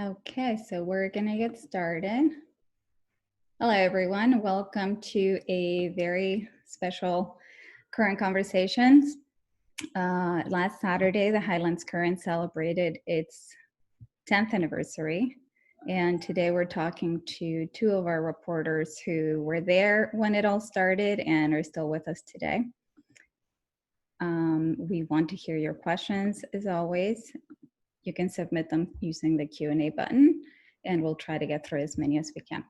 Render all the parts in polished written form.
Okay, so we're going to get started. Hello, everyone. Welcome to a very special Current Conversations. Last Saturday, the Highlands Current celebrated its 10th anniversary. And today we're talking to two of our reporters who were there when it all started and are still with us today. We want to hear your questions, as always. You can submit them using the Q&A button, and we'll try to get through as many as we can.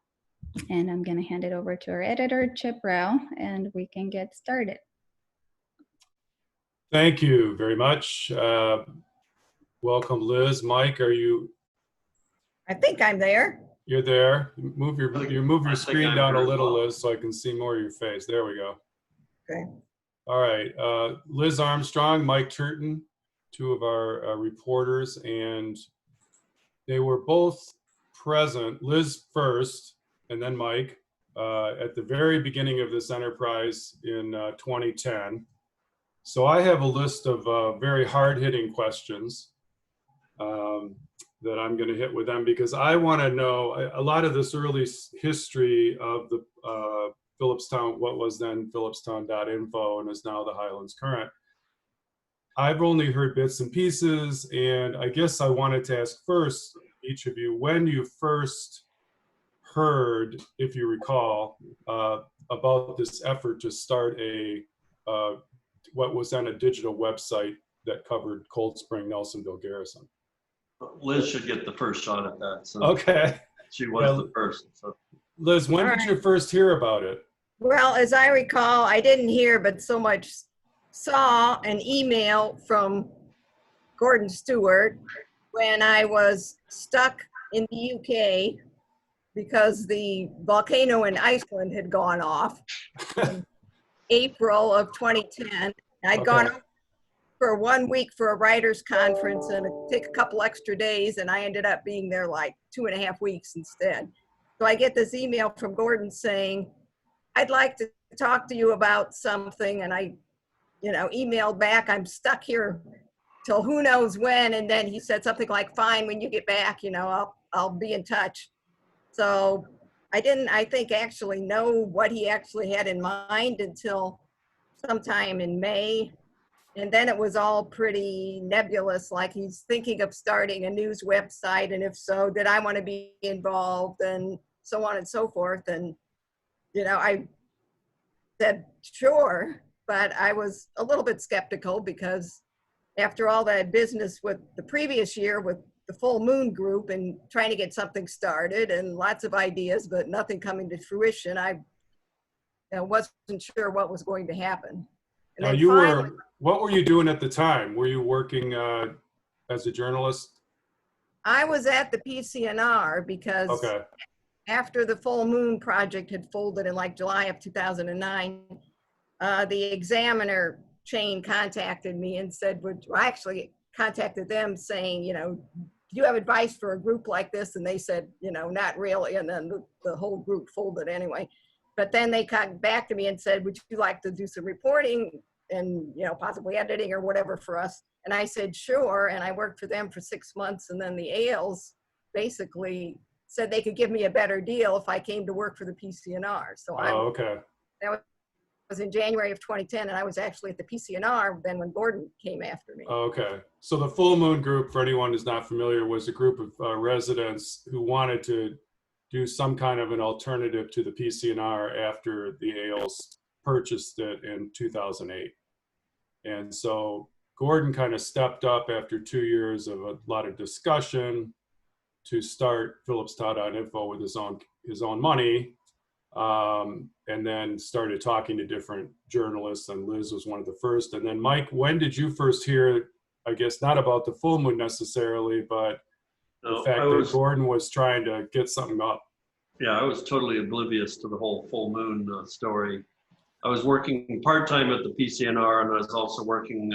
And I'm going to hand it over to our editor, Chip Rao, and we can get started. Thank you very much. Welcome, Liz. Mike, are you? I think I'm there. You're there. Move your screen down a little, Liz, so I can see more of your face. There we go. Okay. All right. Liz Armstrong, Mike Turton, two of our reporters, and they were both present, Liz first, and then Mike, at the very beginning of this enterprise in 2010. So I have a list of very hard-hitting questions that I'm going to hit with them because I want to know a lot of this early history of the Phillipstown, what was then Phillipstown.info and is now the Highlands Current. I've only heard bits and pieces, and I guess I wanted to ask first, each of you, when you first heard, if you recall, about this effort to start a what was then a digital website that covered Cold Spring, Nelsonville, Garrison. Liz should get the first shot at that. So okay. She was the first. So. Liz, when did you first hear about it? Well, as I recall, I didn't hear, but so much saw an email from Gordon Stewart when I was stuck in the UK because the volcano in Iceland had gone off in April of 2010. I'd gone for 1 week for a writers conference and take a couple extra days, and I ended up being there like 2.5 weeks instead. So I get this email from Gordon saying, I'd like to talk to you about something, and I emailed back, I'm stuck here till who knows when, and then he said something like, fine, when you get back, I'll be in touch. So I didn't, I think, actually know what he actually had in mind until sometime in May. And then it was all pretty nebulous, like he's thinking of starting a news website, and if so, did I want to be involved, and so on and so forth. And, I said, sure, but I was a little bit skeptical because after all that business with the previous year with the Full Moon Group and trying to get something started and lots of ideas, but nothing coming to fruition, I wasn't sure what was going to happen. And now what were you doing at the time? Were you working as a journalist? I was at the PCNR because after the Full Moon project had folded in like July of 2009, the Examiner chain contacted me and said, I actually contacted them saying, do you have advice for a group like this? And they said, not really. And then the whole group folded anyway. But then they got back to me and said, would you like to do some reporting and, possibly editing or whatever for us? And I said, sure. And I worked for them for 6 months. And then the ALs basically said they could give me a better deal if I came to work for the PCNR. So that was in January of 2010. And I was actually at the PCNR then when Gordon came after me. Okay. So the Full Moon Group, for anyone who's not familiar, was a group of residents who wanted to do some kind of an alternative to the PCNR after the ALs purchased it in 2008. And so Gordon kind of stepped up after 2 years of a lot of discussion to start Phillipstown.info with his own money, and then started talking to different journalists, and Liz was one of the first. And then Mike, when did you first hear, I guess not about the Full Moon necessarily, but the fact that Gordon was trying to get something up? Yeah, I was totally oblivious to the whole Full Moon story. I was working part-time at the PCNR, and I was also working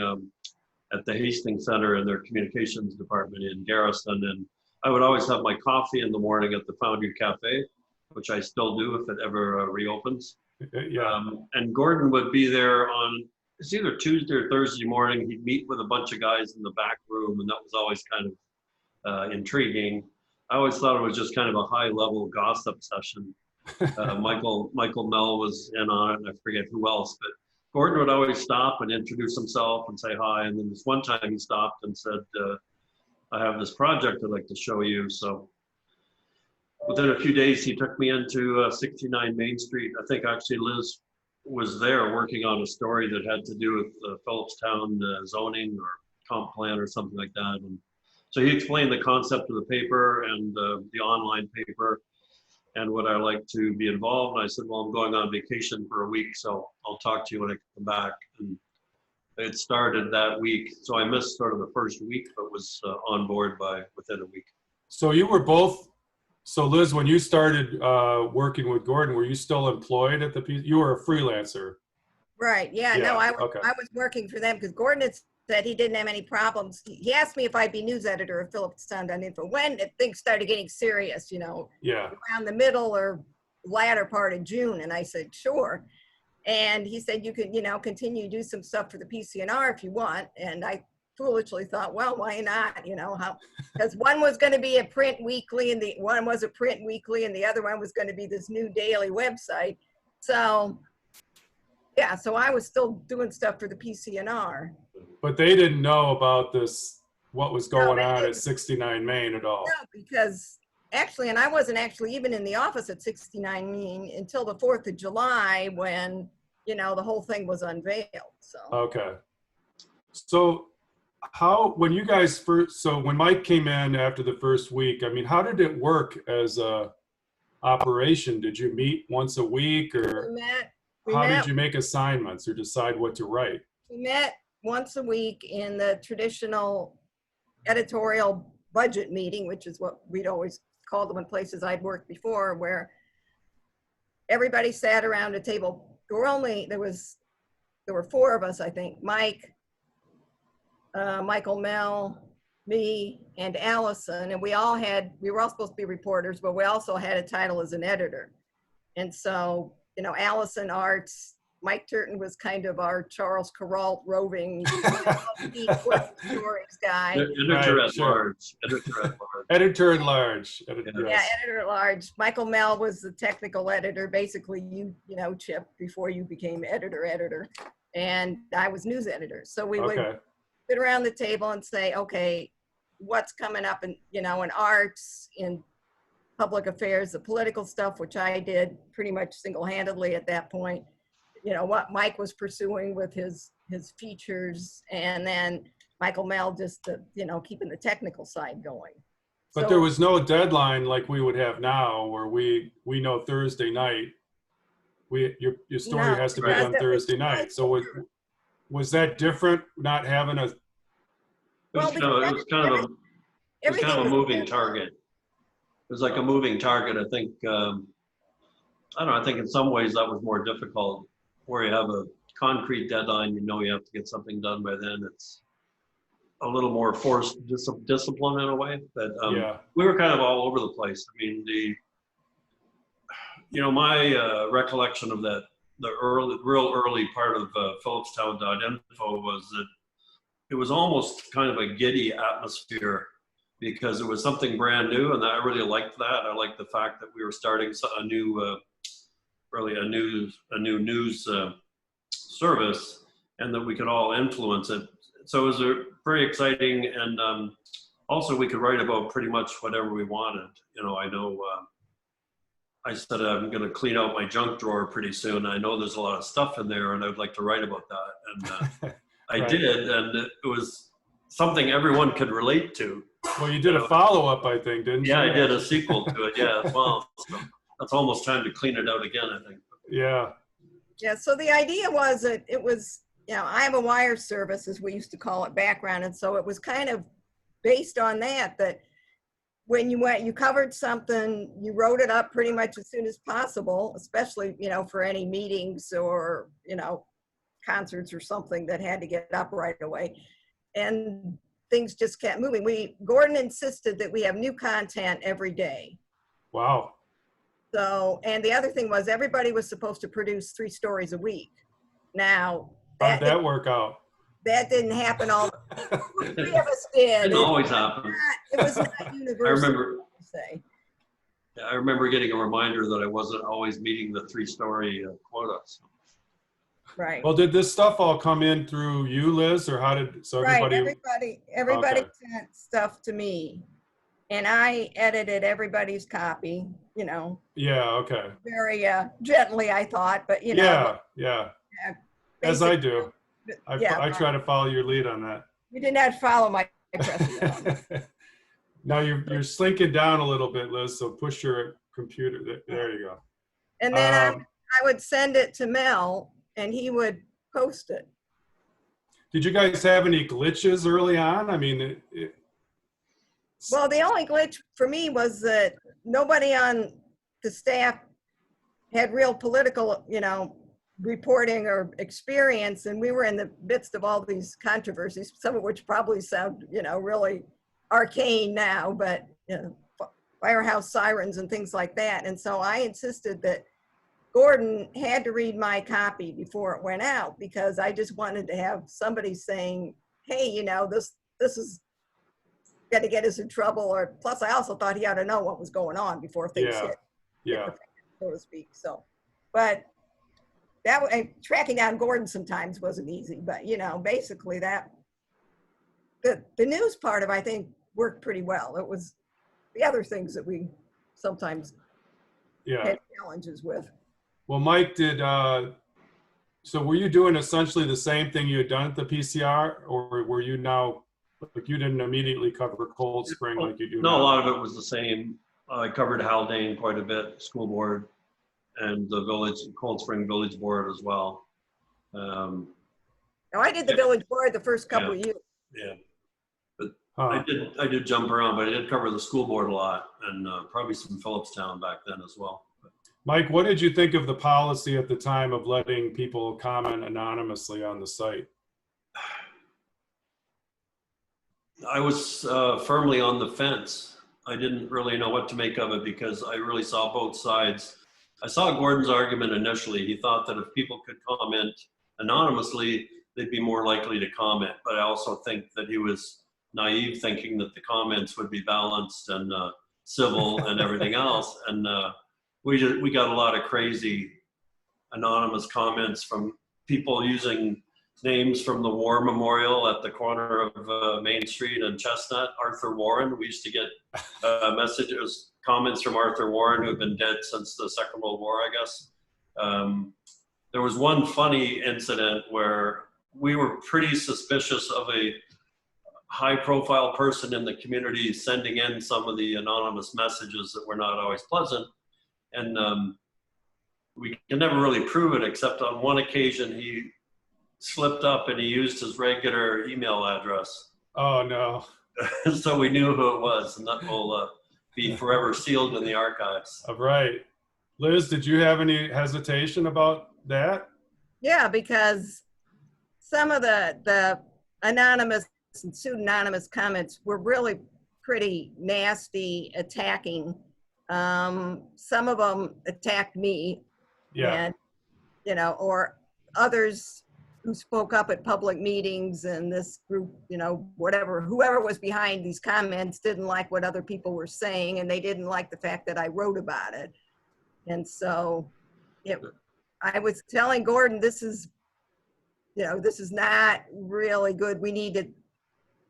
at the Hastings Center in their communications department in Garrison. And I would always have my coffee in the morning at the Foundry Cafe, which I still do if it ever reopens. And Gordon would be there on, it's either Tuesday or Thursday morning. He'd meet with a bunch of guys in the back room, and that was always kind of intriguing. I always thought it was just kind of a high level gossip session. Michael Mell was in on it, and I forget who else, but Gordon would always stop and introduce himself and say hi. And then this one time he stopped and said, I have this project I'd like to show you. So within a few days, he took me into 69 Main Street. I think actually Liz was there working on a story that had to do with Phillipstown zoning or comp plan or something like that. And so he explained the concept of the paper and the online paper and would I like to be involved? And I said, well, I'm going on vacation for a week, so I'll talk to you when I come back. And it started that week. So I missed sort of the first week, but was on board by within a week. So you were both, so Liz, when you started working with Gordon, were you still employed at the PC? You were a freelancer. Right, yeah, Yeah, no, I okay. was working for them because Gordon had said he didn't have any problems. He asked me if I'd be news editor of Phillipstown.info when things started getting serious, you know, Yeah. around the middle or latter part of June. And I said, sure. And he said, you can, you know, continue to do some stuff for the PCNR if you want. And I foolishly thought, well, why not? You know, how, because one was going to be a print weekly and the one was a print weekly and the other one was going to be this new daily website. So yeah, so I was still doing stuff for the PCNR. But they didn't know about this, what was going they on at didn't. 69 Main at all. No, because actually, and I wasn't actually even in the office at 69 Main until the 4th of July when, you know, the whole thing was unveiled. So Okay. So how, when you guys first, so when Mike came in after the first week, I mean, how did it work as a operation? Did you meet once a week or how did you make assignments or decide what to write? We met once a week in the traditional editorial budget meeting, which is what we'd always called them in places I'd worked before, where everybody sat around a table. There were 4 of us, I think, Mike, Michael Mell, me, and Allison, and we were all supposed to be reporters, but we also had a title as an editor. And so, you know, Allison Arts, Mike Turton was kind of our Charles Kuralt roving stories guy. Editor at large. Editor at large. Yeah, editor at large. Michael Mell was the technical editor. Basically, you know, Chip, before you became editor. And I was news editor. So we would sit around the table and say, okay, what's coming up in, you know, in arts, in public affairs, the political stuff, which I did pretty much single-handedly at that point. You know, what Mike was pursuing with his features, and then Michael Mell just, you know, keeping the technical side going. But so, there was no deadline like we would have now where we know Thursday night, your story has to be done Thursday night. So was that different, not having a... It was kind of a moving target. It was like a moving target. I think, I don't know, I think in some ways that was more difficult, where you have a concrete deadline, you know you have to get something done by then. It's a little more forced discipline in a way. But we were kind of all over the place. I mean, my recollection of that, the real early part of Phillipstown.info was that it was almost kind of a giddy atmosphere because it was something brand new, and I really liked that. I liked the fact that we were starting a new news service, and that we could all influence it. So it was very exciting, and also we could write about pretty much whatever we wanted. You know, I said I'm going to clean out my junk drawer pretty soon. I know there's a lot of stuff in there, and I'd like to write about that. And I did, and it was something everyone could relate to. Well, you did a follow-up, I think, didn't you? Yeah, I did a sequel to it. Yeah, well, so that's almost time to clean it out again, I think. Yeah. Yeah, so the idea was that it was, you know, I have a wire service, as we used to call it, background, and so it was kind of based on that when you covered something, you wrote it up pretty much as soon as possible, especially, you know, for any meetings or, you know, concerts or something that had to get up right away. And things just kept moving. Gordon insisted that we have new content every day. Wow. So, and the other thing was everybody was supposed to produce 3 stories a week. Now, how did that work out? That didn't happen all. 3 of us did. Didn't always happen. It was not universal. I remember say. I remember getting a reminder that I wasn't always meeting the 3-story quota. So. Right. Well, did this stuff all come in through you, Liz, or how did, so Right, everybody? everybody Okay. sent stuff to me, and I edited everybody's copy, Yeah, okay. very gently, I thought, but Yeah, uh, as I basic, do. yeah, I try to follow your lead on you did not follow my precedent on that. that. Now you're slinking down a little bit, Liz, so push your computer. There you go. And then I Um, would send it to Mel, and he would post it. Did you guys have any glitches early on? I mean, Well, the only glitch for me was that nobody on the staff had real political, reporting or experience, and we were in the midst of all these controversies, some of which probably sound, really arcane now, but firehouse sirens and things like that. And so I insisted that Gordon had to read my copy before it went out, because I just wanted to have somebody saying, hey, this is going to get us in trouble. Or plus, I also thought he ought to know what was going on before things hit the fan, so to speak. So, but tracking down Gordon sometimes wasn't easy. But basically that the news part of, I think, worked pretty well. It was the other things that we sometimes had challenges with. Well, Mike, so were you doing essentially the same thing you had done at the PCR, or were you now, like, you didn't immediately cover Cold Spring like you do No, now? a lot of it was the same. I covered Haldane quite a bit, school board, and the Cold Spring Village Board as well. Now, I did the village board the first couple of years. Yeah, but I did jump around, but I did cover the school board a lot, and probably some Phillipstown back then as well. Mike, what did you think of the policy at the time of letting people comment anonymously on the site? I was firmly on the fence. I didn't really know what to make of it, because I really saw both sides. I saw Gordon's argument initially. He thought that if people could comment anonymously, they'd be more likely to comment. But I also think that he was naive, thinking that the comments would be balanced and civil and everything else. And we got a lot of crazy anonymous comments from people using names from the War Memorial at the corner of Main Street and Chestnut, Arthur Warren. We used to get messages, comments from Arthur Warren, who had been dead since the Second World War, I guess. There was one funny incident where we were pretty suspicious of a high-profile person in the community sending in some of the anonymous messages that were not always pleasant. And we can never really prove it, except on one occasion he slipped up and he used his regular email address. Oh, no. So we knew who it was, and that will be forever sealed in the archives. Right. Liz, did you have any hesitation about that? Yeah, because some of the anonymous and pseudonymous comments were really pretty nasty, attacking. Some of them attacked me, and or others who spoke up at public meetings, and this group, whoever was behind these comments didn't like what other people were saying, and they didn't like the fact that I wrote about it. And so I was telling Gordon, this is not really good. We need to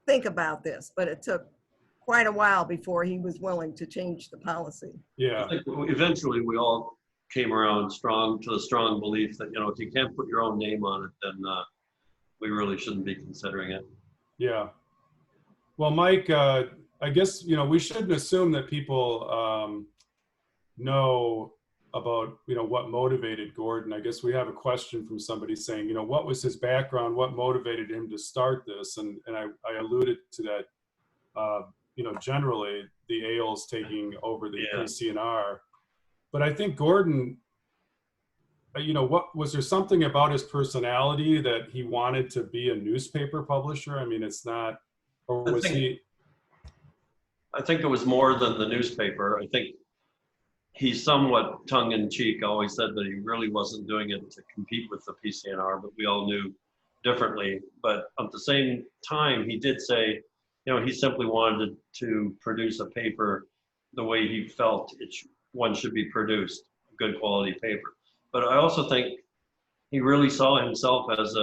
think about this, but it took quite a while before he was willing to change the policy. Yeah. I think eventually we all came around to the strong belief that, if you can't put your own name on it, then we really shouldn't be considering it. Yeah. Well, Mike, I guess, we shouldn't assume that people know about, what motivated Gordon. I guess we have a question from somebody saying, what was his background? What motivated him to start this? And I alluded to that, generally the AL's taking over the PCNR. But I think Gordon, what was there something about his personality that he wanted to be a newspaper publisher? I mean, it's not, or was he? I think it was more than the newspaper. I think he somewhat tongue-in-cheek always said that he really wasn't doing it to compete with the PCNR, but we all knew differently. But at the same time, he did say, he simply wanted to produce a paper the way he felt one should be produced, good quality paper. But I also think he really saw himself as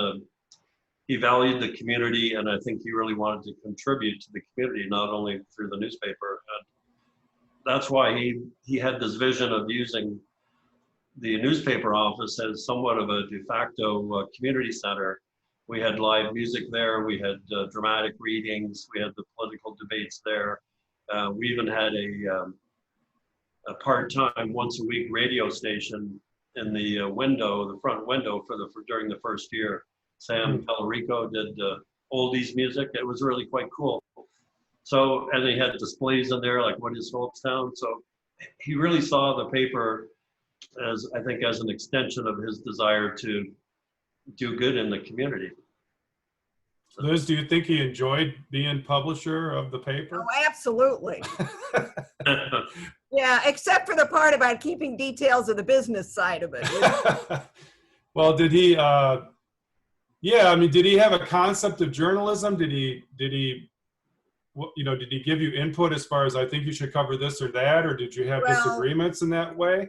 he valued the community, and I think he really wanted to contribute to the community, not only through the newspaper. And that's why he had this vision of using the newspaper office as somewhat of a de facto community center. We had live music there, we had dramatic readings, we had the political debates there. We even had a part-time, once-a-week radio station in the the front window during the first year. Sam Tellerico did oldies music. It was really quite cool. So, and he had displays in there, like what is Hopestown? So he really saw the paper as, I think, as an extension of his desire to do good in the community. Liz, do you think he enjoyed being publisher of the paper? Oh, absolutely. Yeah, except for the part about keeping details of the business side of it. Well, did he, yeah, I mean, did he have a concept of journalism? Did he, did he give you input as far as, I think you should cover this or that, or did you have disagreements in that way?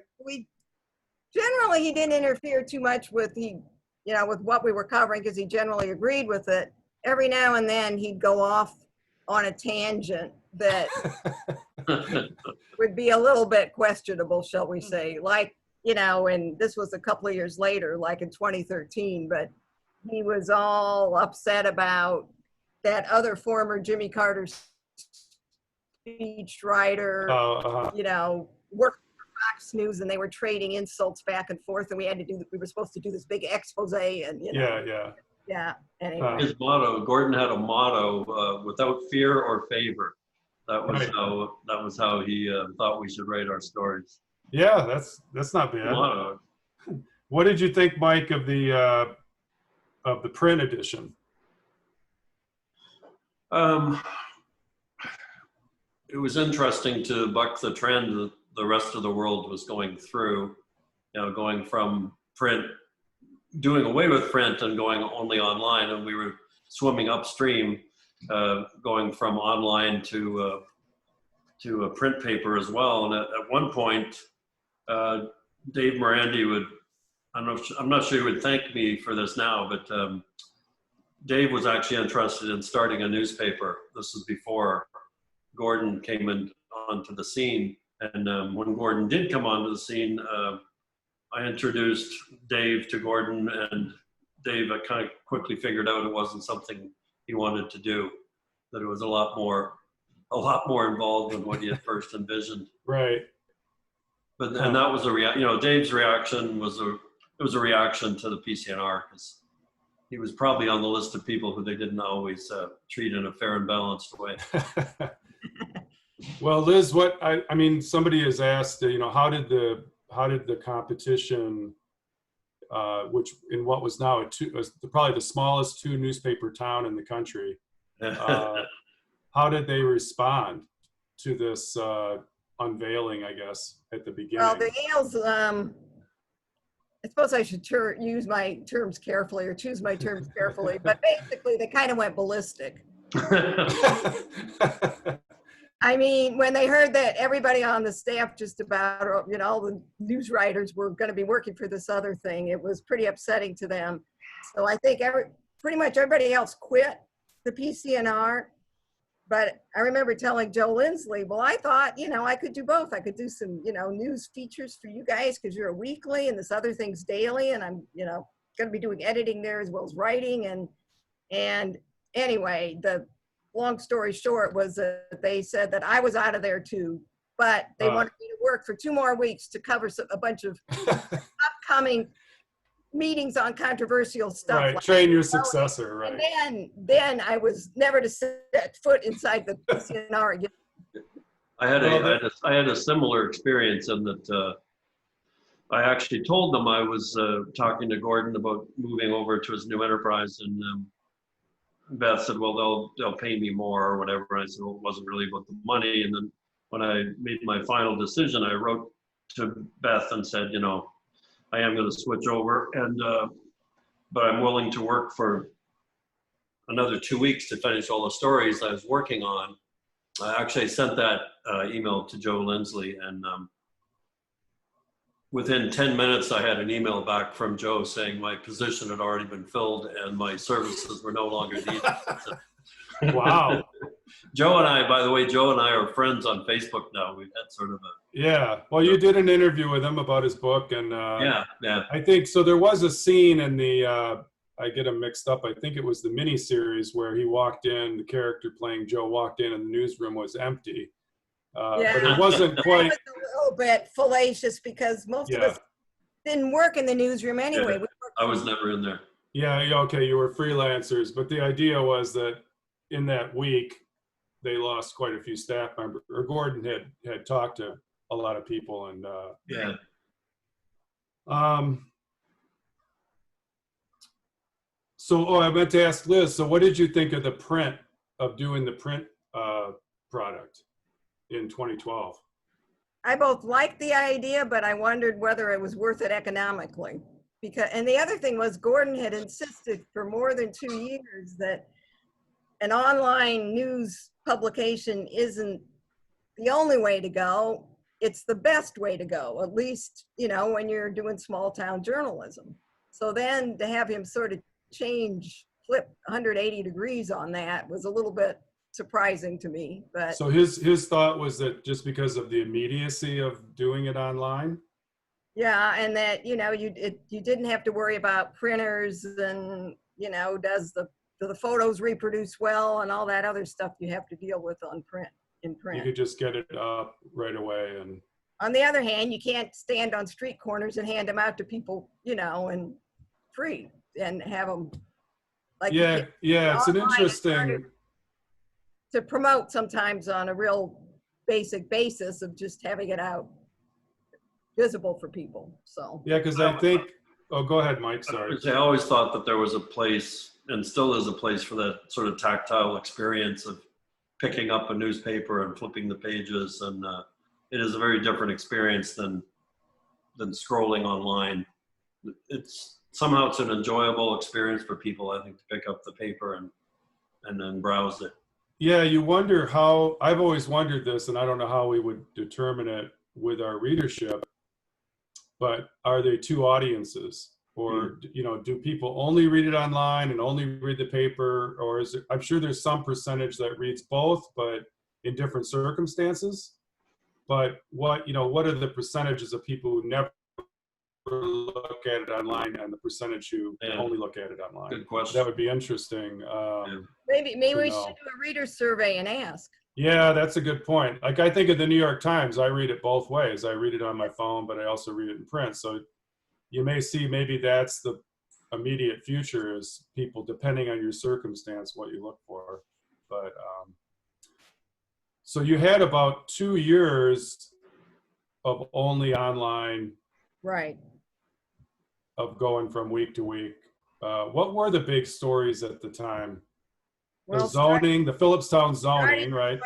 Generally, he didn't interfere too much with with what we were covering, because he generally agreed with it. Every now and then he'd go off on a tangent that would be a little bit questionable, shall we say. Like, and this was a couple of years later, like in 2013, but he was all upset about that other former Jimmy Carter speechwriter, worked for Fox News, and they were trading insults back and forth, and we were supposed to do this big expose, and yeah. Anyway, his motto, Gordon had a motto: without fear or favor. That was how he thought we should write our stories. Yeah, that's not bad. Motto. What did you think, Mike, of the print edition? It was interesting to buck the trend that the rest of the world was going through, going from print, doing away with print and going only online, and we were swimming upstream, going from online to a print paper as well. And at one point, Dave Morandi would, I'm not sure he would thank me for this now, but Dave was actually interested in starting a newspaper. This was before Gordon came onto the scene. And when Gordon did come onto the scene, I introduced Dave to Gordon, and Dave kind of quickly figured out it wasn't something he wanted to do, that it was a lot more involved than what he had first envisioned. Right. But and that was Dave's reaction was a reaction to the PCNR, because he was probably on the list of people who they didn't always treat in a fair and balanced way. Well, Liz, I mean, somebody has asked, how did the competition, which in what was now probably the smallest 2 newspaper town in the country, how did they respond to this unveiling, I guess, at the beginning? Well, the Yales, I suppose I should use my terms carefully, or choose my terms carefully, but basically they kind of went ballistic. I mean, when they heard that everybody on the staff, just about, all the news writers were going to be working for this other thing, it was pretty upsetting to them. So I think pretty much everybody else quit the PCNR. But I remember telling Joe Lindsley, well, I thought, I could do both. I could do some, news features for you guys, because you're a weekly and this other thing's daily, and I'm, going to be doing editing there as well as writing. And anyway, the long story short was that they said that I was out of there too, but they wanted me to work for 2 more weeks to cover a bunch of upcoming meetings on controversial stuff. Right, train your successor, right. And then I was never to set foot inside the PCNR again. I had a similar experience in that I actually told them I was talking to Gordon about moving over to his new enterprise, and Beth said, well, they'll pay me more or whatever. And I said, well, it wasn't really about the money. And then when I made my final decision, I wrote to Beth and said, I am going to switch over, and but I'm willing to work for another 2 weeks to finish all the stories I was working on. I actually sent that email to Joe Lindsley, and within 10 minutes, I had an email back from Joe saying my position had already been filled and my services were no longer needed. Wow. Joe and I, by the way, Joe and I are friends on Facebook now. We've had sort of a Yeah. Well, you did an interview with him about his book, and yeah. I think so. There was a scene in the I get them mixed up. I think it was the miniseries where he walked in. The character playing Joe walked in, and the newsroom was empty. But it wasn't quite. That was a little bit fallacious because most of us didn't work in the newsroom anyway. Yeah, I was never in there. Yeah. Okay. You were freelancers, but the idea was that in that week they lost quite a few staff members. Or Gordon had talked to a lot of people, and Yeah. So, I meant to ask Liz. So, what did you think of doing the print product in 2012? I both liked the idea, but I wondered whether it was worth it economically. And the other thing was Gordon had insisted for more than 2 years that an online news publication isn't the only way to go. It's the best way to go, at least, when you're doing small town journalism. So then to have him sort of flip 180 degrees on that was a little bit surprising to me. But so his thought was that just because of the immediacy of doing it online. Yeah, and that you didn't have to worry about printers and do the photos reproduce well and all that other stuff you have to deal with in print. You could just get it up right away. And on the other hand, you can't stand on street corners and hand them out to people, and free and have them like it's an interesting to promote sometimes on a real basic basis of just having it out visible for people. So because I think go ahead, Mike. Sorry. I always thought that there was a place, and still is a place, for that sort of tactile experience of picking up a newspaper and flipping the pages, and it is a very different experience than scrolling online. Somehow it's an enjoyable experience for people, I think, to pick up the paper and then browse it. Yeah, you wonder how. I've always wondered this, and I don't know how we would determine it with our readership, but are they two audiences? Or, do people only read it online and only read the paper? Or is it, I'm sure there's some percentage that reads both, but in different circumstances. But what are the percentages of people who never look at it online and the percentage who only look at it online? Good question. That would be interesting. maybe we should do a reader survey and ask. Yeah, that's a good point. Like, I think of the New York Times, I read it both ways. I read it on my phone, but I also read it in print. So you may see maybe that's the immediate future, is people, depending on your circumstance, what you look for. But so you had about 2 years of only online, right? Of going from week to week. What were the big stories at the time? The zoning, the Phillipstown zoning, right?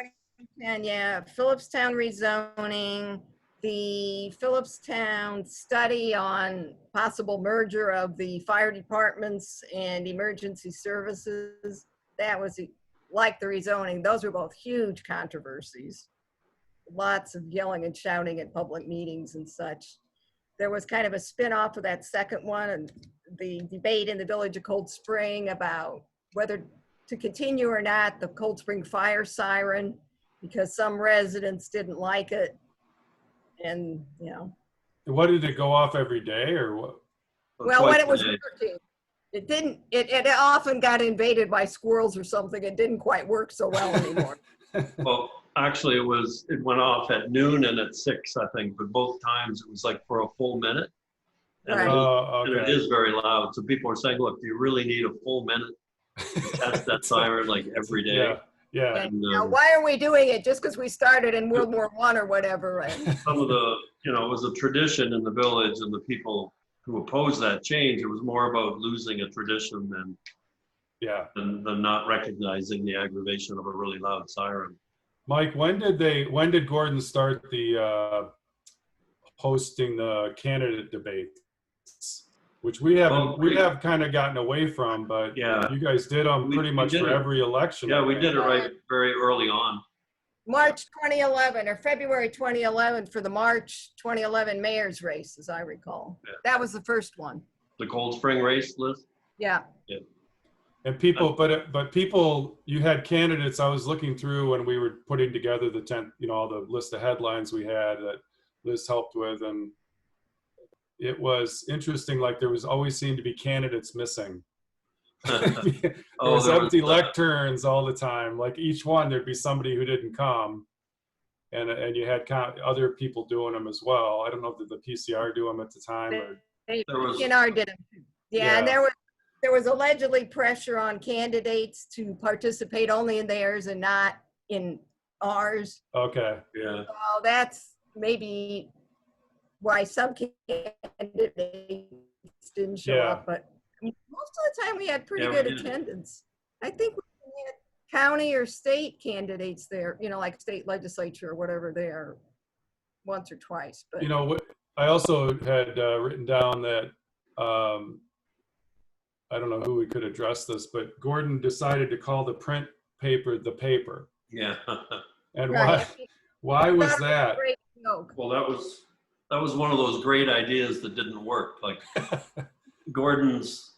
And Phillipstown rezoning, the Phillipstown study on possible merger of the fire departments and emergency services. That was like the rezoning. Those were both huge controversies. Lots of yelling and shouting at public meetings and such. There was kind of a spin-off of that second one, and the debate in the village of Cold Spring about whether to continue or not the Cold Spring fire siren, because some residents didn't like it. And, What, did it go off every day or what? Well, when it was working, it didn't, it often got invaded by squirrels or something. It didn't quite work so well anymore. Well, actually it went off at noon and at 6, I think, but both times it was like for a full minute. And, Right. And it is very loud. So people are saying, look, do you really need a full minute to test that siren like every day? Yeah. And, now, why are we doing it? Just because we started in World War I or whatever, right? Some of the, it was a tradition in the village, and the people who opposed that change, it was more about losing a tradition than not recognizing the aggravation of a really loud siren. Mike, when did Gordon start the hosting the candidate debates, which we have kind of gotten away from, but you guys did them pretty much for every election. Yeah, we did it right very early on. March 2011 or February 2011 for the March 2011 mayor's race, as I recall. Yeah. That was the first one. The Cold Spring race, Liz? Yeah. And people, but people, you had candidates. I was looking through when we were putting together the 10th, all the list of headlines we had that Liz helped with, and it was interesting. Like there was always seemed to be candidates missing. There was empty lecterns all the time. Like each one, there'd be somebody who didn't come, and you had other people doing them as well. I don't know if the PCR do them at the time. Or, PNR did them. Yeah, and there was allegedly pressure on candidates to participate only in theirs and not in ours. Okay. Yeah. So that's maybe why some candidates didn't show up, but most of the time we had pretty good attendance. I think we had county or state candidates there, like state legislature or whatever there once or twice. But I also had written down that I don't know who we could address this, but Gordon decided to call the print paper the paper. Yeah. And why was that? Well, that was one of those great ideas that didn't work. Like Gordon's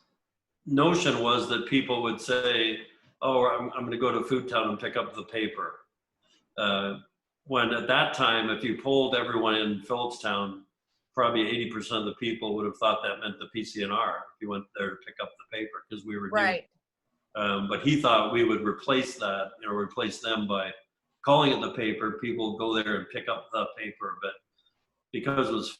notion was that people would say, "Oh, I'm going to go to Food Town and pick up the paper." When at that time, if you polled everyone in Phillipstown, probably 80% of the people would have thought that meant the PCNR if you went there to pick up the paper, because we were right. But he thought we would replace that, replace them by calling it the paper. People go there and pick up the paper, but because it was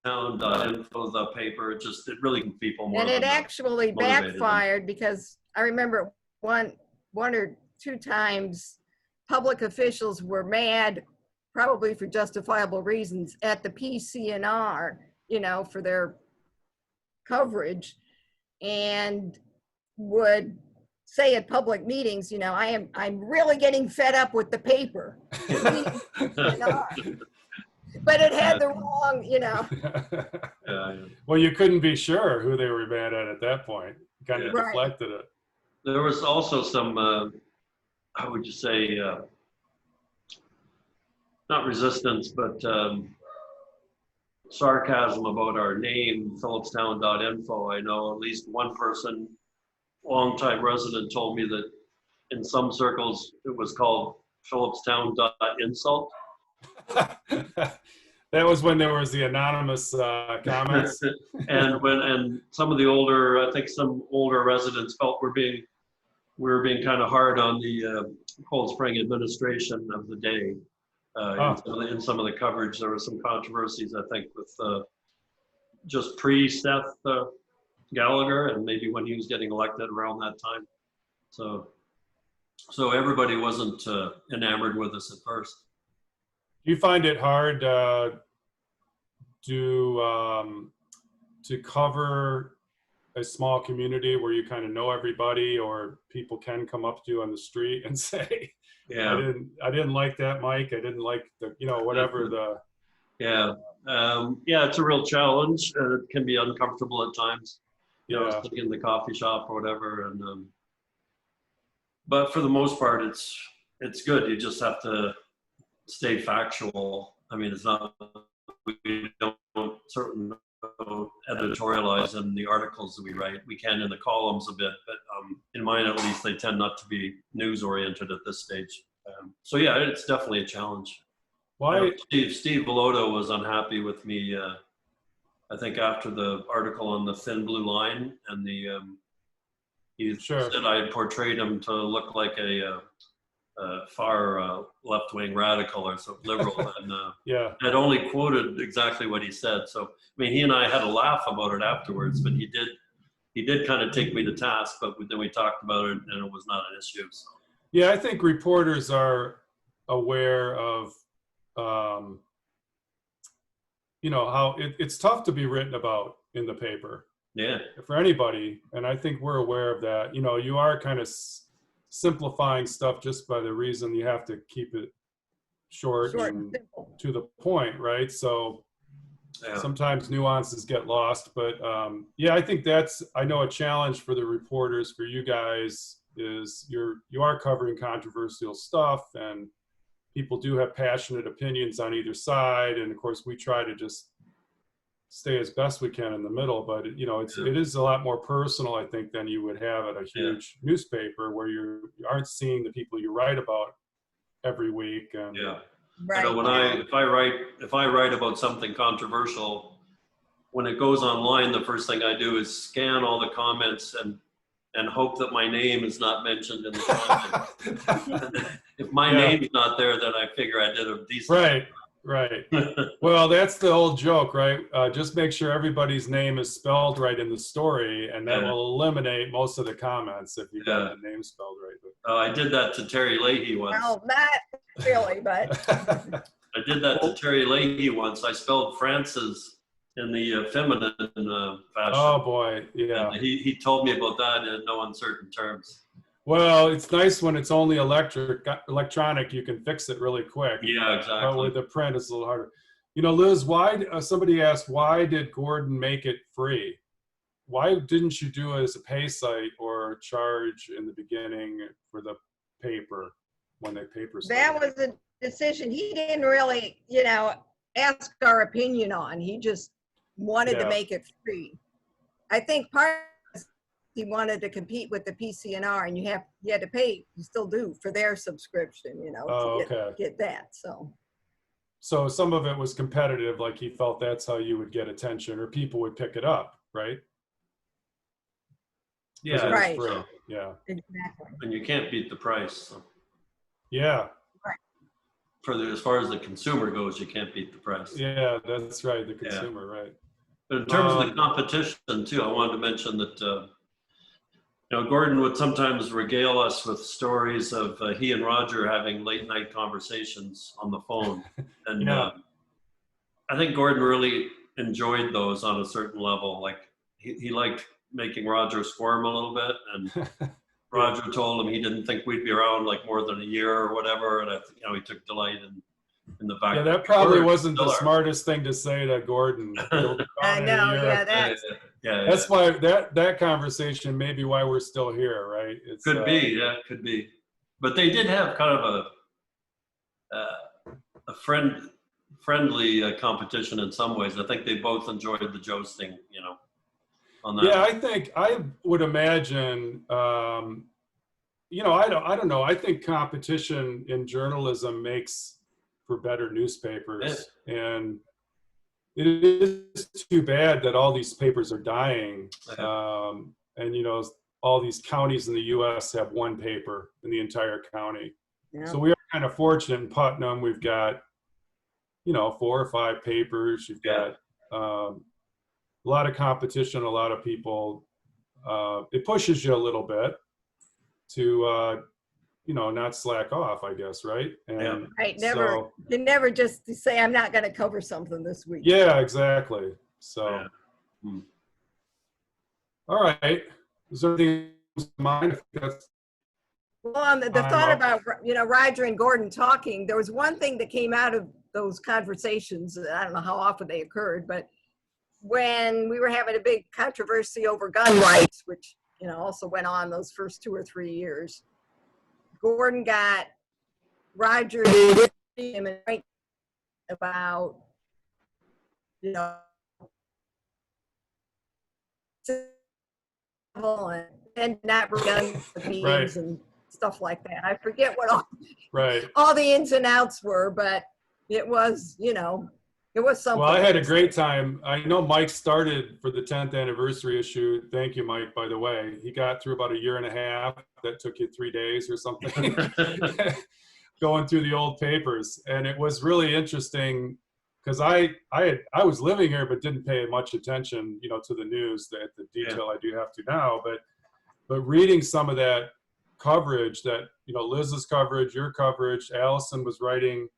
info, the paper, it really can people more. And it actually backfired because I remember one or two times public officials were mad, probably for justifiable reasons, at the PCNR, for their coverage, and would say at public meetings, I'm really getting fed up with the paper. But it had the wrong, Yeah. Well, you couldn't be sure who they were mad at that point. Kind of deflected it. There was also some, how would you say, not resistance, but sarcasm about our name, phillipstown.info. I know at least one person, longtime resident, told me that in some circles it was called phillipstown.insult. That was when there was the anonymous comments. and some of the older, I think some older residents felt we were being kind of hard on the Cold Spring administration of the day. In some of the coverage, there were some controversies, I think, with just pre-Seth Gallagher, and maybe when he was getting elected around that time. So everybody wasn't enamored with us at first. Do you find it hard to cover a small community where you kind of know everybody, or people can come up to you on the street and say, "Yeah, I didn't like that, Mike. I didn't like the, whatever the." Yeah, it's a real challenge. It can be uncomfortable at times. Sitting in the coffee shop or whatever, and but for the most part, it's good. You just have to stay factual. I mean, it's not, we don't certainly editorialize in the articles that we write. We can in the columns a bit, but in mine at least, they tend not to be news oriented at this stage. So yeah, it's definitely a challenge. Why? Steve Bellotto was unhappy with me, I think after the article on the thin blue line, and he said I had portrayed him to look like a far left-wing radical or some liberal, and had only quoted exactly what he said. So, I mean, he and I had a laugh about it afterwards, but he did kind of take me to task, but then we talked about it and it was not an issue. So. Yeah, I think reporters are aware of, how it's tough to be written about in the paper. Yeah. For anybody. And I think we're aware of that. You are kind of simplifying stuff just by the reason you have to keep it short and to the point, right? So sometimes nuances get lost, but I think that's, I know, a challenge for the reporters, for you guys, is you are covering controversial stuff, and people do have passionate opinions on either side. And of course, we try to just stay as best we can in the middle. But it is a lot more personal, I think, than you would have at a huge newspaper where you aren't seeing the people you write about every week. And Yeah. Right. I know if I write about something controversial, when it goes online, the first thing I do is scan all the comments and hope that my name is not mentioned in the comments. If my name's not there, then I figure I did a decent. Right. Well, that's the old joke, right? Just make sure everybody's name is spelled right in the story, and that will eliminate most of the comments if you got the name spelled right. I did that to Terry Leahy once. Well, not really, but. I did that to Terry Leahy once. I spelled Francis in the feminine fashion. Oh boy, yeah. And he told me about that in no uncertain terms. Well, it's nice when it's only electronic. You can fix it really quick. Yeah, exactly. But with the print, it's a little harder. Liz, why? Somebody asked, why did Gordon make it free? Why didn't you do it as a pay site or charge in the beginning for the paper when the paper started? That was a decision he didn't really, ask our opinion on. He just wanted to make it free. I think part of it, he wanted to compete with the PCNR, and you had to pay, you still do, for their subscription, to get that. So some of it was competitive, like he felt that's how you would get attention or people would pick it up, right? Yeah, right. Yeah, exactly. And you can't beat the price. So. Yeah. As far as the consumer goes, you can't beat the price. Yeah, that's right. The consumer, right. But in terms of the competition too, I wanted to mention that Gordon would sometimes regale us with stories of he and Roger having late night conversations on the phone, and I think Gordon really enjoyed those on a certain level. Like he liked making Roger squirm a little bit, and Roger told him he didn't think we'd be around like more than a year or whatever, and he took delight in the fact. Yeah, that probably wasn't the smartest thing to say to Gordon. I know, that's why that conversation may be why we're still here, right? Could be. But they did have kind of a friendly competition in some ways. I think they both enjoyed the jousting, on that. Yeah, I would imagine. I don't know. I think competition in journalism makes for better newspapers, and it is too bad that all these papers are dying. And all these counties in the U.S. have one paper in the entire county. Yeah. So we are kind of fortunate in Putnam. We've got 4 or 5 papers. You've got a lot of competition, a lot of people. It pushes you a little bit to not slack off, I guess, right? And right. You never just say, I'm not going to cover something this week. Yeah, exactly. So, all right. Is there anything in mind? Well, the thought about, Roger and Gordon talking, there was one thing that came out of those conversations. I don't know how often they occurred, but when we were having a big controversy over gun rights, which, also went on those first 2 or 3 years, Gordon got Roger with him and about, and not gun meetings and stuff like that. I forget what all the ins and outs were, but it was, it was something. Well, I had a great time. I know Mike started for the 10th anniversary issue. Thank you, Mike, by the way. He got through about 1.5 years. That took you 3 days or something, going through the old papers. And it was really interesting because I was living here but didn't pay much attention, to the news, the detail I do have to now. But reading some of that coverage, that Liz's coverage, your coverage, Allison was writing.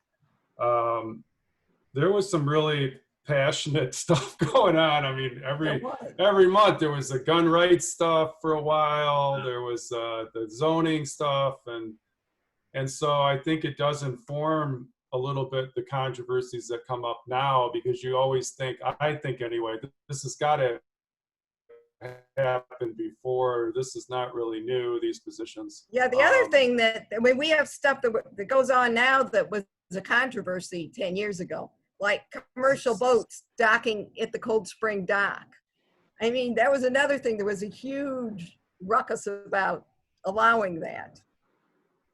There was some really passionate stuff going on. I mean, every month there was the gun rights stuff for a while. There was the zoning stuff, and so I think it does inform a little bit the controversies that come up now, because you always think, I think anyway, this has got to happened before. This is not really new, these positions. Yeah, the other thing that, I mean, we have stuff that goes on now that was a controversy 10 years ago, like commercial boats docking at the Cold Spring dock. I mean, that was another thing. There was a huge ruckus about allowing that.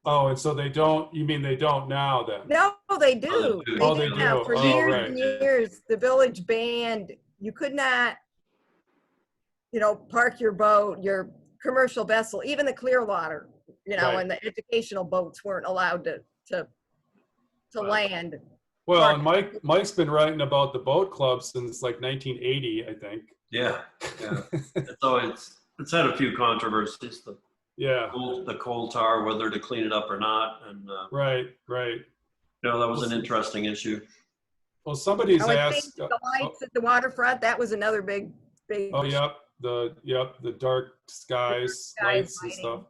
Oh, and so they don't, you mean they don't now then? No, they do. Oh, they now. do. For Oh, years right. and years, the village banned, you could not, you know, park your boat, your commercial vessel, even the Clearwater, you know, Right. and the educational boats weren't allowed to land. Well, and Mike's been writing about the boat club since like 1980, I think. Yeah, it's had a few controversies. Yeah. The coal tar, whether to clean it up or not, and Right. you know, that was an interesting issue. Well, somebody's I would asked. think the lights at the waterfront, that was another big. Oh, yep. The dark skies, lights and stuff.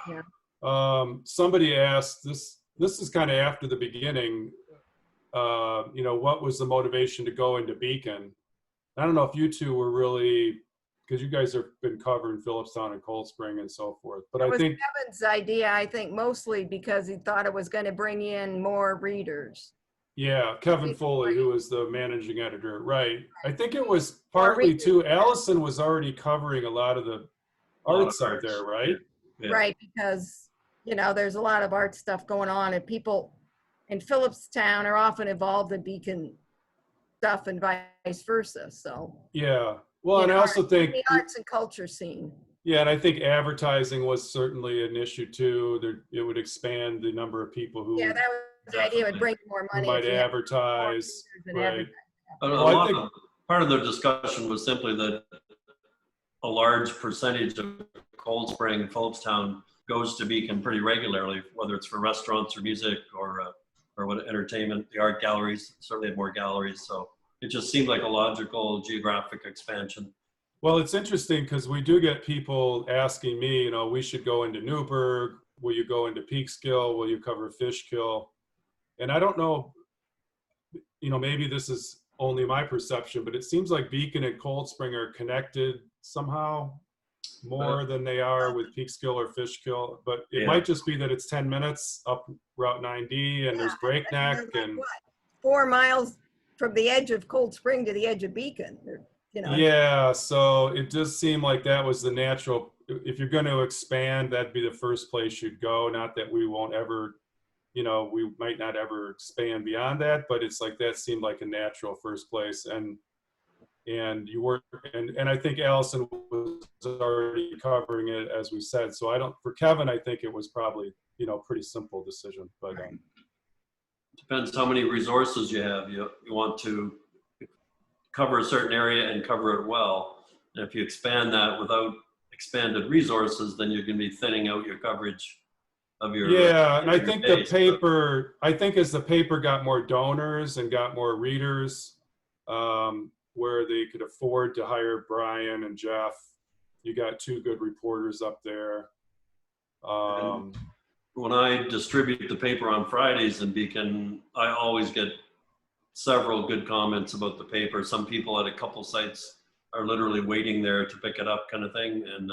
Yeah. Somebody asked this is kind of after the beginning, you know, what was the motivation to go into Beacon? I don't know if you two were really, because you guys have been covering Phillipstown and Cold Spring and so forth, but It I was think, Kevin's idea, I think, mostly because he thought it was going to bring in more readers. yeah, Kevin Foley, who was the managing editor, right. I think it was partly too, Allison was already covering a lot of the arts out there, right? Yeah. Right, because, you know, there's a lot of art stuff going on, and people in Phillipstown are often involved in Beacon stuff and vice versa, so. Yeah, well, You and I know, also think, the arts and culture scene. yeah, and I think advertising was certainly an issue too. It would expand the number of people who, Yeah, that was the idea, it would bring more who money. might if you had advertise, more readers and right? advertising. I think- Part of the discussion was simply that a large percentage of Cold Spring and Phillipstown goes to Beacon pretty regularly, whether it's for restaurants or music or what entertainment. The art galleries certainly have more galleries, so it just seemed like a logical geographic expansion. Well, it's interesting because we do get people asking me, you know, we should go into Newburgh. Will you go into Peekskill? Will you cover Fishkill? And I don't know, you know, maybe this is only my perception, but it seems like Beacon and Cold Spring are connected somehow more than they are with Peekskill or Fishkill. But it might just be that it's 10 minutes up Route 9D and there's Breakneck and what, 4 miles from the edge of Cold Spring to the edge of Beacon, you know. yeah, so it does seem like that was the natural, if you're going to expand, that'd be the first place you'd go. Not that we won't ever, you know, we might not ever expand beyond that, but it's like that seemed like a natural first place. And you were, and I think Allison was already covering it, as we said. So for Kevin, I think it was probably, you know, pretty simple decision, but Depends how many resources you have. You want to cover a certain area and cover it well. And if you expand that without expanded resources, then you're going to be thinning out your coverage of your. Yeah, and I your think base. the paper, I think as the paper got more donors and got more readers, where they could afford to hire Brian and Jeff, you got 2 good reporters up there. When I distribute the paper on Fridays in Beacon, I always get several good comments about the paper. Some people at a couple sites are literally waiting there to pick it up, kind of thing. And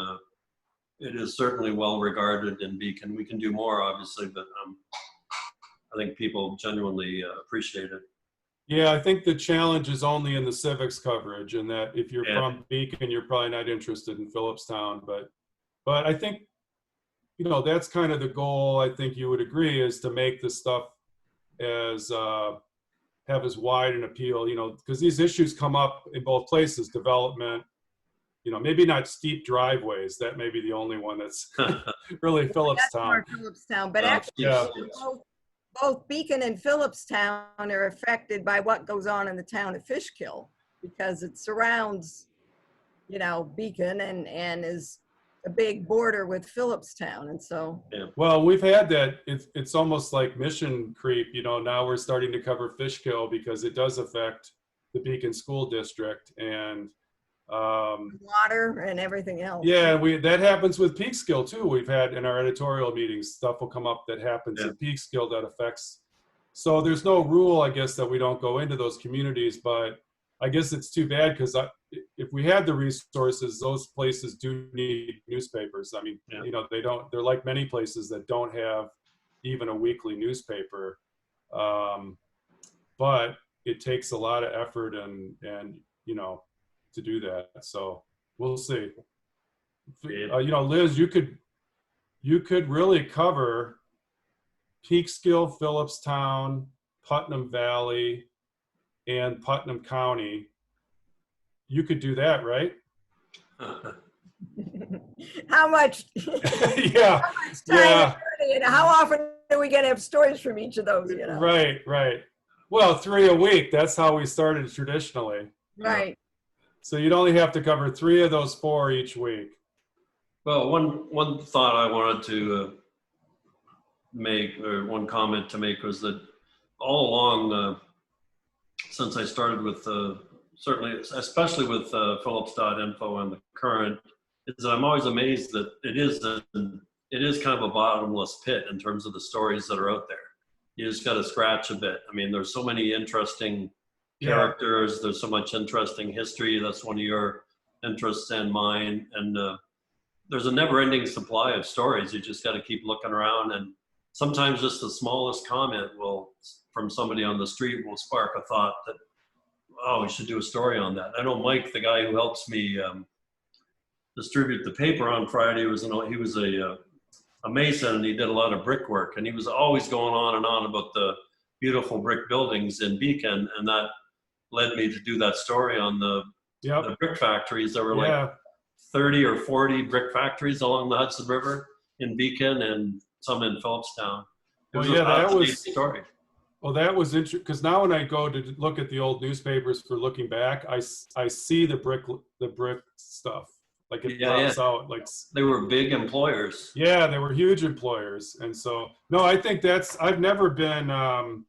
it is certainly well regarded in Beacon. We can do more, obviously, but I think people genuinely appreciate it. Yeah, I think the challenge is only in the civics coverage, and that if you're from Beacon, you're probably not interested in Phillipstown. But I think, you know, that's kind of the goal. I think you would agree, is to make this stuff as have as wide an appeal, you know, because these issues come up in both places. Development, you know, maybe not steep driveways. That may be the only one that's really Phillipstown. That's more Phillipstown, but actually, both Beacon and Phillipstown are affected by what goes on in the town of Fishkill, because it surrounds, you know, Beacon and is a big border with Phillipstown. And so, well, we've had that. It's almost like mission creep, you know. Now we're starting to cover Fishkill because it does affect the Beacon School District and water and everything else. Yeah, that happens with Peekskill too. We've had in our editorial meetings, stuff will come up that happens in Peekskill that affects. So there's no rule, I guess, that we don't go into those communities, but I guess it's too bad because if we had the resources, those places do need newspapers. I mean, Yeah. they're like many places that don't have even a weekly newspaper. But it takes a lot of effort and to do that. So we'll see. Liz, you could really cover Peekskill, Phillipstown, Putnam Valley, and Putnam County. You could do that, right? How much? Yeah. How much time and how often are we going to have stories from each of those? Right. Well, 3 a week. That's how we started traditionally. Right. So you'd only have to cover 3 of those 4 each week. Well, one thought I wanted to make, or one comment to make, was that all along, since I started with certainly, especially with Phillips.info and the Current, is that I'm always amazed that it is kind of a bottomless pit in terms of the stories that are out there. You just got to scratch a bit. I mean, there's so many interesting characters. There's so much interesting history. That's one of your interests and mine. And there's a never-ending supply of stories. You just got to keep looking around, and sometimes just the smallest comment from somebody on the street will spark a thought that, oh, we should do a story on that. I know Mike, the guy who helps me distribute the paper on Friday, he was a mason, and he did a lot of brickwork, and he was always going on and on about the beautiful brick buildings in Beacon, and that led me to do that story on the brick factories. There were like 30 or 40 brick factories along the Hudson River in Beacon and some in Phillipstown. That was story. Well, that was interesting, because now when I go to look at the old newspapers for looking back, I see the brick stuff. Like it pops out. Like they were big employers. Yeah, they were huge employers. And so, no, I think I've never been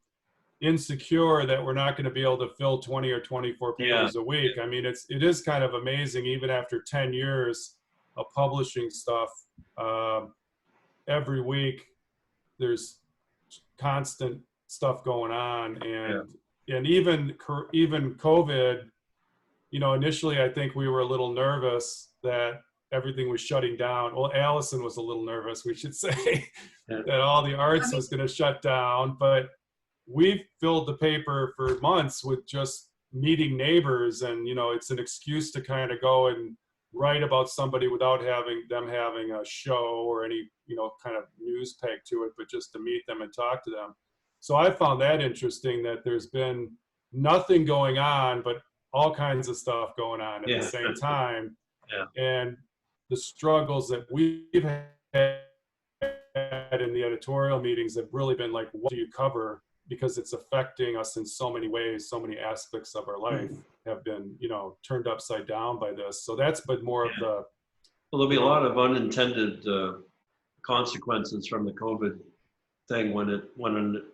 insecure that we're not going to be able to fill 20 or 24 papers a week. I mean, it is kind of amazing, even after 10 years of publishing stuff, every week there's constant stuff going on. And even COVID, initially I think we were a little nervous that everything was shutting down. Well, Allison was a little nervous, we should say, that all the arts was going to shut down. But we've filled the paper for months with just meeting neighbors, and it's an excuse to kind of go and write about somebody without having a show or any kind of news peg to it, but just to meet them and talk to them. So I found that interesting, that there's been nothing going on but all kinds of stuff going on at the same time. And the struggles that we've had in the editorial meetings have really been like, what do you cover? Because it's affecting us in so many ways. So many aspects of our life have been, turned upside down by this. So that's been more of the. Well, there'll be a lot of unintended consequences from the COVID thing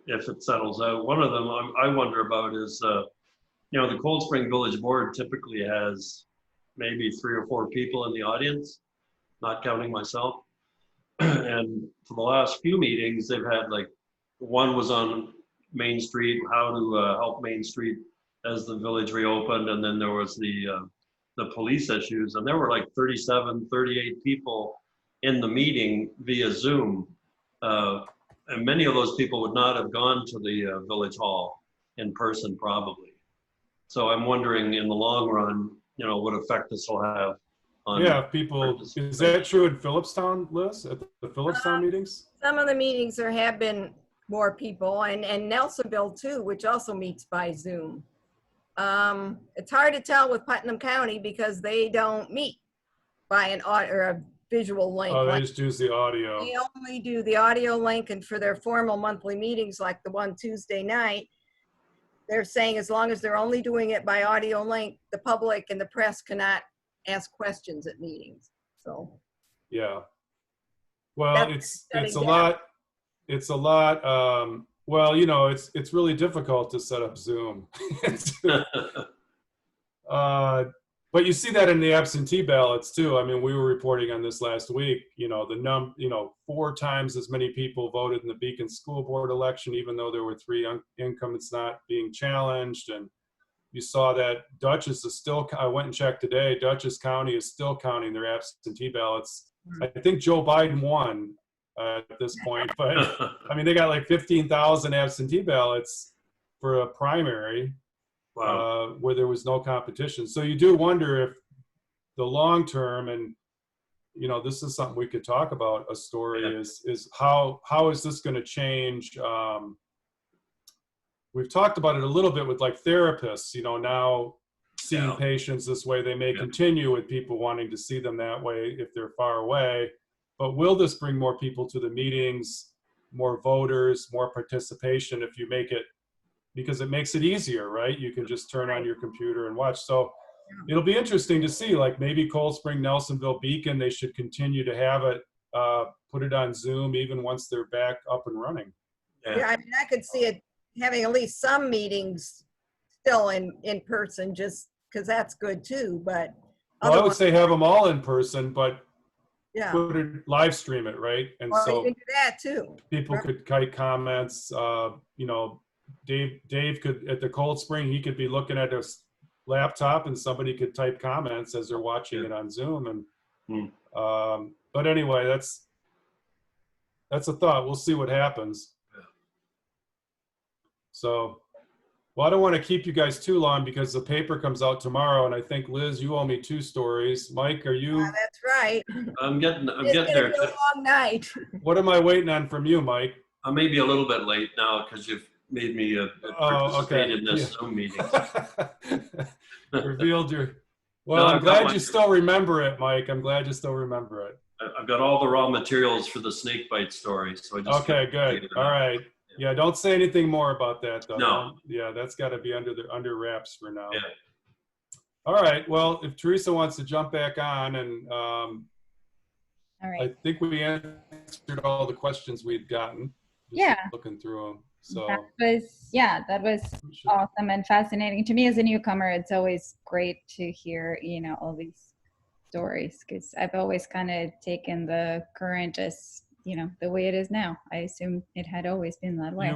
if it settles out. One of them I wonder about is, the Cold Spring Village Board typically has maybe 3 or 4 people in the audience, not counting myself. And for the last few meetings, they've had one was on Main Street, how to help Main Street as the village reopened, and then there was the police issues, and there were 37, 38 people in the meeting via Zoom, and many of those people would not have gone to the village hall in person probably. So I'm wondering, in the long run, what effect this will have on people. Is that true in Phillipstown, Liz, at the Phillipstown meetings? Some of the meetings there have been more people, and Nelsonville too, which also meets by Zoom. It's hard to tell with Putnam County because they don't meet by a visual link. Oh, they just use the audio. They only do the audio link, and for their formal monthly meetings, like the one Tuesday night, they're saying as long as they're only doing it by audio link, the public and the press cannot ask questions at meetings. So. Yeah. Well, it's a lot. It's a lot. Well, it's really difficult to set up Zoom. But you see that in the absentee ballots too. I mean, we were reporting on this last week. 4 times as many people voted in the Beacon School Board election, even though there were 3 incumbents not being challenged. And you saw that Dutchess is still, I went and checked today, Dutchess County is still counting their absentee ballots. I think Joe Biden won at this point, but I mean, they got like 15,000 absentee ballots for a primary. Wow. Where there was no competition. So you do wonder if the long term, and this is something we could talk about, a story, is how is this going to change? We've talked about it a little bit with like therapists, now seeing patients this way. They may continue with people wanting to see them that way if they're far away. But will this bring more people to the meetings, more voters, more participation if you make it, because it makes it easier, right? You can just turn on your computer and watch. So it'll be interesting to see, like maybe Cold Spring, Nelsonville, Beacon, they should continue to have it, put it on Zoom even once they're back up and running. Yeah, I mean, I could see it having at least some meetings still in person, just because that's good too, but. Well, I would say have them all in person, but yeah, put it, live stream it, right? And well, so you can do that too. people could kite comments, Dave could, at the Cold Spring, he could be looking at his laptop and somebody could type comments as they're watching it on Zoom. And but anyway, that's a thought. We'll see what happens. So, well, I don't want to keep you guys too long because the paper comes out tomorrow, and I think, Liz, you owe me 2 stories. Mike, are you? That's right. I'm getting It's there. gonna be a long night. What am I waiting on from you, Mike? I may be a little bit late now because you've made me participate in this Zoom meeting. Revealed your. Well, No, I'm glad you still remember it, Mike. I'm glad you still remember it. I've got all the raw materials for the snake bite story, so I just. Okay, good. All right. Yeah, don't say anything more about that, though. No. Yeah, that's got to be under wraps for now. Yeah. All right. Well, if Teresa wants to jump back on, and All right. I think we answered all the questions we'd gotten. Yeah. Looking through them. So that was awesome and fascinating. To me as a newcomer, it's always great to hear, all these stories, because I've always kind of taken the current as, the way it is now. I assume it had always been that way.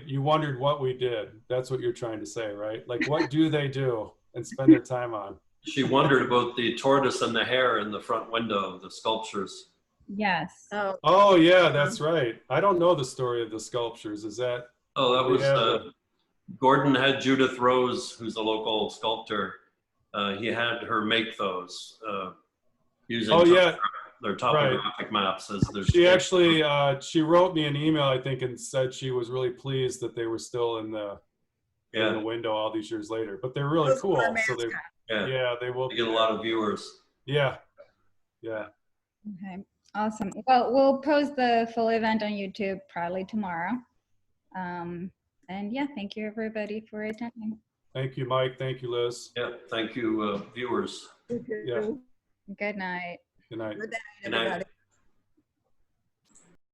You wondered what we did. That's what you're trying to say, right? Like, what do they do and spend their time on? She wondered about the tortoise and the hare in the front window, the sculptures. Yes. Oh yeah, that's right. I don't know the story of the sculptures. Is that? Oh, that was Gordon had Judith Rose, who's a local sculptor. He had her make those using their topographic maps as their. She actually she wrote me an email, I think, and said she was really pleased that they were still in the window all these years later. But they're really cool. So they will get a lot of viewers. Yeah. Okay. Awesome. Well, we'll post the full event on YouTube probably tomorrow. And thank you everybody for attending. Thank you, Mike. Thank you, Liz. Yeah, thank you, viewers. Yeah. Good night. Good night. Good night, Good night. everybody.